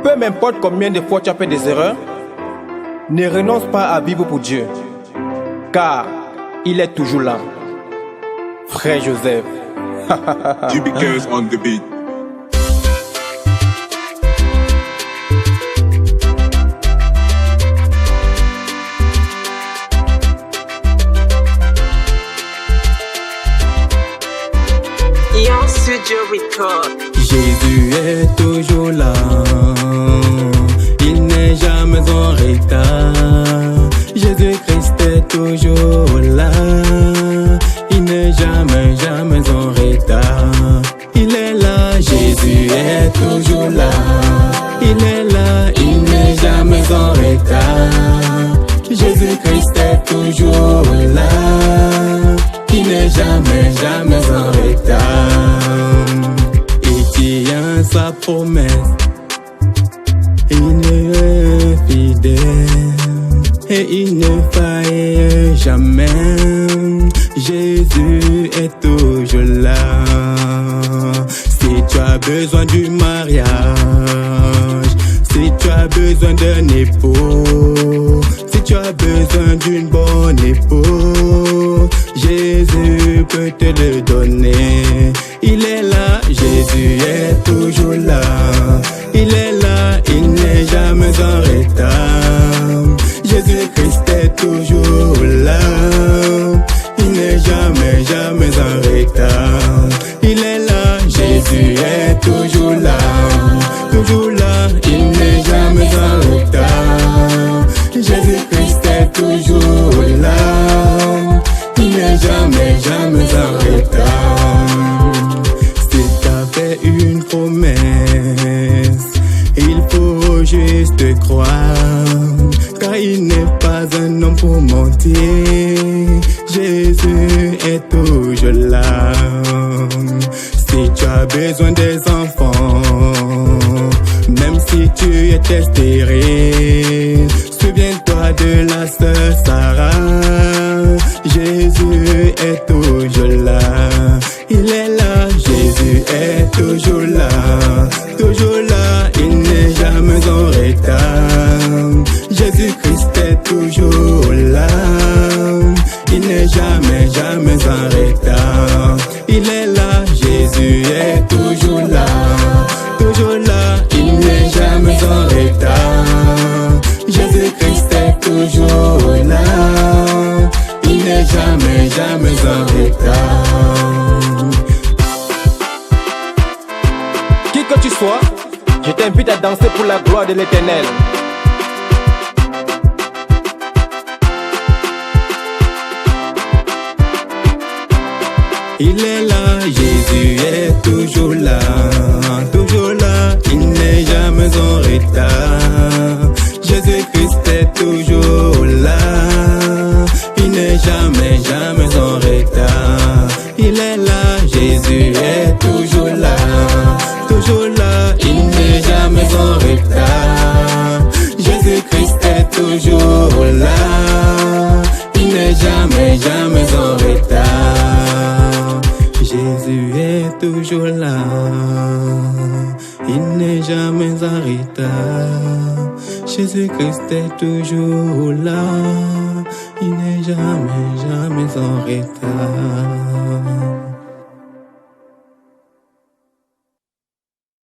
Peu m'importe combien de fois tu as fait des erreurs, ne renonce pas à vivre pour Dieu, car il est toujours là. Frère Joseph. GBK's on the beat. Young Studio Record. Jésus est toujours là, il n'est jamais en retard. Jésus-Christ est toujours là, il n'est jamais en retard. Il est là, Jésus est toujours là, il est là, il n'est jamais en retard. Jésus-Christ est toujours là, il n'est jamais en retard. Il tient sa promesse, il est fidèle et il ne faillit jamais. Jésus est toujours là. Si tu as besoin du mariage, si tu as besoin d'un époux, si tu as besoin d'une bonne épouse, Jésus peut te le donner. Il est là, Jésus est toujours là. Il est là, il n'est jamais en retard. Jésus-Christ est toujours là. Il n'est jamais en retard. Il est là, Jésus est toujours là. Toujours là, il n'est jamais en retard. Jésus-Christ est toujours là. Il n'est jamais en retard. Si t'as fait une promesse, il faut juste croire, car il n'est pas un homme pour mentir. Jésus est toujours là. Si tu as besoin des enfants, même si tu étais stérile, souviens-toi de la sœur Sarah. Jésus est toujours là. Il est là, Jésus est toujours là. Toujours là, il n'est jamais en retard. Jésus-Christ est toujours là. Il n'est jamais en retard. Il est là, Jésus est toujours là. Toujours là, il n'est jamais en retard. Jésus-Christ est toujours là. Il n'est jamais en retard. Qui que tu sois, je t'invite à danser pour la gloire de l'Éternel. Il est là, Jésus est toujours là. Toujours là, il n'est jamais en retard. Jésus-Christ est toujours là. Il n'est jamais en retard. Il est là, Jésus est toujours là. Toujours là, il n'est jamais en retard. Jésus-Christ est toujours là. Il n'est jamais en retard. Jésus est toujours là. Il n'est jamais en retard. Jésus-Christ est toujours là. Il n'est jamais en retard.